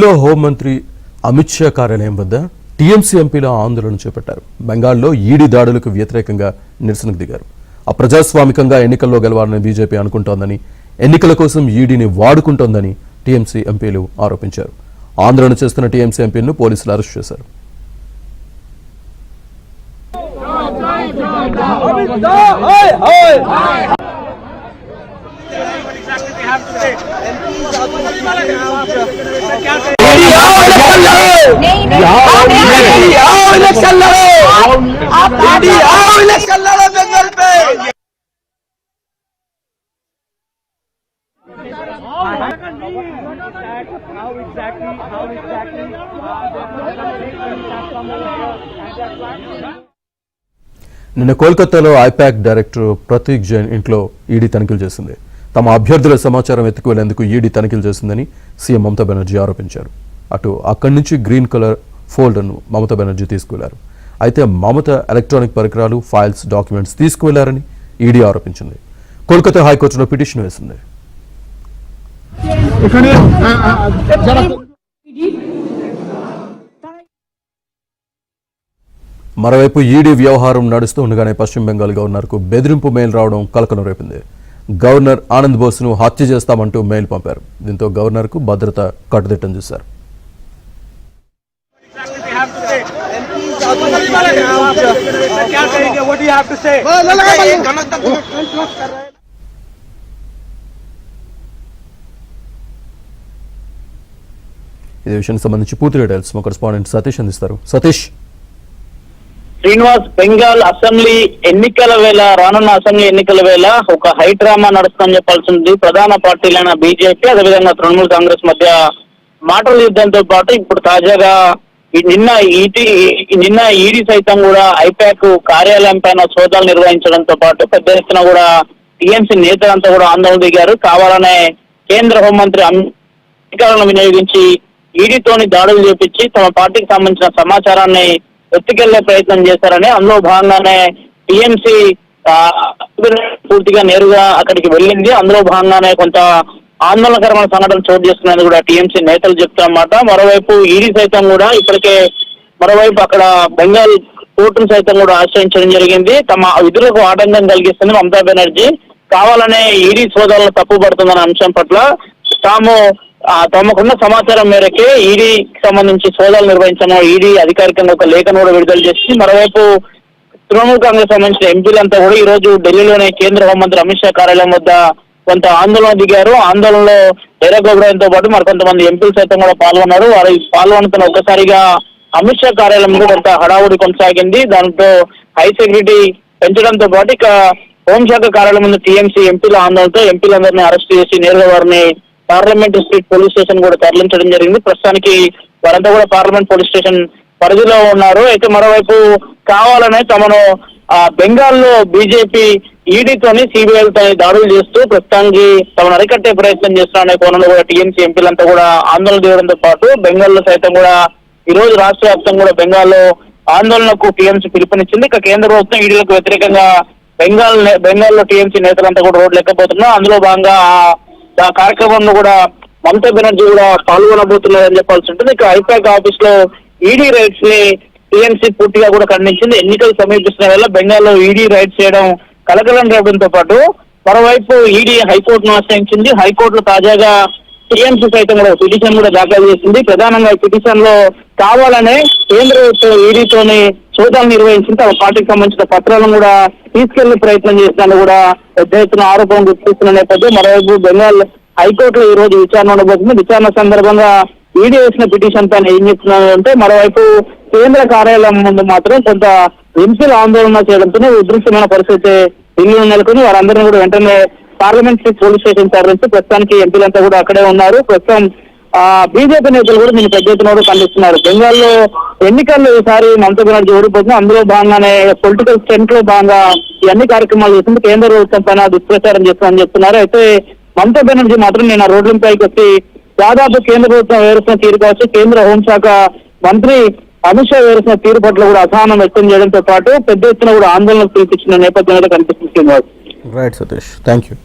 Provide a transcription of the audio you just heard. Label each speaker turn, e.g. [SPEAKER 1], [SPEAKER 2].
[SPEAKER 1] హోంమంత్రి అమిత్ షా కార్యాలయం వద్ద టీఎంసీ ఎంపీల ఆందోళన చేపట్టారు. బెంగాల్లో ఈడీ దాడులకు వ్యతిరేకంగా నిరసనకు దిగారు. అప్రజాస్వామికంగా ఎన్నికల్లో గెలవాలని బీజేపీ అనుకుంటోందని, ఎన్నికల కోసం ఈడీని వాడుకుంటోందని టీఎంసీ ఎంపీలు ఆరోపించారు. ఆందోళన చేస్తున్న టీఎంసీ ఎంపీలను పోలీసులు అరెస్ట్ చేశారు. నిన్న కోల్కతాలో ఐపాక్ డైరెక్టర్ ప్రతీక్ జైన్ ఇంట్లో ఈడీ తనిఖీలు చేసింది. తమ అభ్యర్థుల సమాచారం ఎత్తుకువెళ్లేందుకు ఈడీ తనిఖీలు చేసిందని సీఎం మమతా బెనర్జీ ఆరోపించారు. అక్కడి నుంచి గ్రీన్ కలర్ ఫోల్డర్ను మమతా బెనర్జీ తీసుకువెళ్లారు. అయితే మమత ఎలక్ట్రానిక్ పరికరాలు, ఫైల్స్, డాక్యుమెంట్స్ తీసుకువెళ్లారని ఈడీ ఆరోపించింది. కోల్కతా హైకోర్టులో పిటిషన్ వేసింది. మరోవైపు ఈడీ వ్యవహారం నడుస్తూ ఉండగానే పశ్చిమ బెంగాల్ గవర్నర్కు బెదిరింపు మెయిల్ రావడం కలకలం రేపింది. గవర్నర్ ఆనంద్ బోస్ను హత్య చేస్తామంటూ మెయిల్ పంపారు. దీంతో గవర్నర్కు భద్రత కట్టుదిట్టం చేశారు. ఇదే విషయానికి సంబంధించి పూర్తి డీటెయిల్స్ మా కరెస్పాండెంట్ సతీష్ అందిస్తారు. సతీష్.
[SPEAKER 2] శ్రీనివాస్, బెంగాల్ అసెంబ్లీ ఎన్నికల వేళ, రానున్న అసెంబ్లీ ఎన్నికల వేళ ఒక హై డ్రామా నడుస్తుందని చెప్పాల్సి ఉంది. ప్రధాన పార్టీలైన బీజేపీ, అదేవిధంగా తృణమూల్ కాంగ్రెస్ మధ్య మాటల యుద్ధంతో పాటు ఇప్పుడు తాజాగా నిన్న ఈడీ సైతం కూడా ఐపాక్ కార్యాలయం పైన సోదాలు నిర్వహించడంతో పాటు పెద్ద ఎత్తున కూడా టీఎంసీ నేతలంతా కూడా ఆందోళన దిగారు. కావాలనే కేంద్ర హోంమంత్రి అధికారులను వినియోగించి ఈడీతోని దాడులు చేపించి తమ పార్టీకి సంబంధించిన సమాచారాన్ని ఎత్తుకెళ్లే ప్రయత్నం చేశారని, అందులో భాగంగానే టీఎంసీ పూర్తిగా నేరుగా అక్కడికి వెళ్ళింది. అందులో భాగంగానే కొంత ఆందోళనకరమైన సంఘటన చోటు చేసుకునేది కూడా టీఎంసీ నేతలు చెప్తారన్నమాట. మరోవైపు ఈడీ సైతం కూడా ఇప్పటికే మరోవైపు అక్కడ బెంగాల్ కోర్టును సైతం కూడా ఆశ్రయించడం జరిగింది. తమ విధులకు ఆటంకం కలిగిస్తుంది మమతా బెనర్జీ. కావాలనే ఈడీ సోదాలను తప్పుపడుతుందన్న అంశం పట్ల తమకున్న సమాచారం మేరకే ఈడీకి సంబంధించి సోదాలు నిర్వహించాము. ఈడీ అధికారికంగా ఒక లేఖను కూడా విడుదల చేసి, మరోవైపు తృణమూల్ కాంగ్రెస్ సంబంధించిన ఎంపీలంతా కూడా ఈ రోజు ఢిల్లీలోని కేంద్ర హోంమంత్రి అమిత్ షా కార్యాలయం వద్ద కొంత ఆందోళన దిగారు. ఆందోళనలో డైరెక్ట్ గౌడ్తో పాటు మరికొంతమంది ఎంపీలు సైతం కూడా పాల్గొన్నారు. వారి పాల్గొనతో ఒక్కసారిగా అమిత్ షా కార్యాలయంలో కొంత హడావుడి కొనసాగింది. దాంతో హై సెక్యూరిటీ పెంచడంతో పాటు ఇక హోంశాఖ కార్యాలయం ముందు టీఎంసీ ఎంపీల ఆందోళనతో ఎంపీలందరినీ అరెస్ట్ చేసి నేరుగా వారిని పార్లమెంట్ స్ట్రీట్ పోలీస్ స్టేషన్ కూడా తరలించడం జరిగింది. ప్రస్తుతానికి వారంతా కూడా పార్లమెంట్ పోలీస్ స్టేషన్ పరిధిలో ఉన్నారు. అయితే మరోవైపు కావాలనే తమను బెంగాల్లో బీజేపీ ఈడీతోని సిబిఐతో దాడులు చేస్తూ ప్రస్తుతానికి తమను అరికట్టే ప్రయత్నం చేస్తున్నారనే కోణంలో కూడా టీఎంసీ ఎంపీలంతా కూడా ఆందోళన చేయడంతో పాటు బెంగాల్లో సైతం కూడా ఈ రోజు రాష్ట్ర వ్యాప్తంగా కూడా బెంగాల్లో ఆందోళనకు టీఎంసీ పిలుపునిచ్చింది. ఇక కేంద్ర ప్రభుత్వం ఈడీలకు వ్యతిరేకంగా బెంగాల్లో టీఎంసీ నేతలంతా కూడా రోడ్లు ఎక్కబోతున్నారు. అందులో భాగంగా ఆ కార్యక్రమంలో కూడా మమతా బెనర్జీ కూడా పాల్గొనబోతున్నారని చెప్పాల్సి ఉంటుంది. ఇక ఐపాక్ ఆఫీస్ లో ఈడీ రైట్స్ ని టీఎంసీ పూర్తిగా కూడా ఖండించింది. ఎన్నికలు సమీపిస్తున్న వేళ బెంగాల్లో ఈడీ రైట్స్ చేయడం కలకలం రేపడంతో పాటు మరోవైపు ఈడీ హైకోర్టును ఆశ్రయించింది. హైకోర్టులో తాజాగా టీఎంసీ సైతం కూడా పిటిషన్ కూడా దాఖలు చేసింది. ప్రధానంగా ఈ పిటిషన్ లో కావాలనే కేంద్ర ఈడీతోని సోదాలు నిర్వహించింది. తమ పార్టీకి సంబంధించిన పత్రాలను కూడా తీసుకెళ్లే ప్రయత్నం చేసినట్లు కూడా పెద్ద ఎత్తున ఆరోపణలు గుర్తిస్తున్న నేపథ్యం మరోవైపు బెంగాల్ హైకోర్టులో ఈ రోజు విచారణ ఉండబోతుంది. విచారణ సందర్భంగా ఈడీ వేసిన పిటిషన్ పైన ఏం చెప్తున్నారంటే, మరోవైపు కేంద్ర కార్యాలయం ముందు మాత్రం కొంత ఎంపీలు ఆందోళన చేయడంతోనే ఉధృతమైన పరిస్థితి ఢిల్లీలో నెలకొని వారందరినీ కూడా వెంటనే పార్లమెంట్ స్ట్రీట్ పోలీస్ స్టేషన్ తరలించి ప్రస్తుతానికి ఎంపీలంతా కూడా అక్కడే ఉన్నారు. ప్రస్తుతం బీజేపీ నేతలు కూడా దీన్ని పెద్ద ఎత్తున కూడా ఖండిస్తున్నారు. బెంగాల్లో ఎన్నికల్లో ఈసారి మమతా బెనర్జీ ఓడిపోతుంది. అందులో భాగంగానే పొలిటికల్ స్టెంట్ లో భాగంగా ఈ అన్ని కార్యక్రమాలు చేస్తుంది. కేంద్ర ప్రభుత్వం పైన దుష్ప్రచారం చేస్తామని చెప్తున్నారు. అయితే మమతా బెనర్జీ మాత్రం నేను రోడ్లపైకి వచ్చి దాదాపు కేంద్ర ప్రభుత్వం వేరుసిన తీరు కావచ్చు, కేంద్ర హోంశాఖ మంత్రి అమిత్ షా వేసిన తీరు పట్ల కూడా అసహనం వ్యక్తం చేయడంతో పాటు పెద్ద ఎత్తున కూడా ఆందోళనకు పిలిపించిన నేపథ్యంలో కనిపిస్తుంది.
[SPEAKER 1] Right Satish, thank you.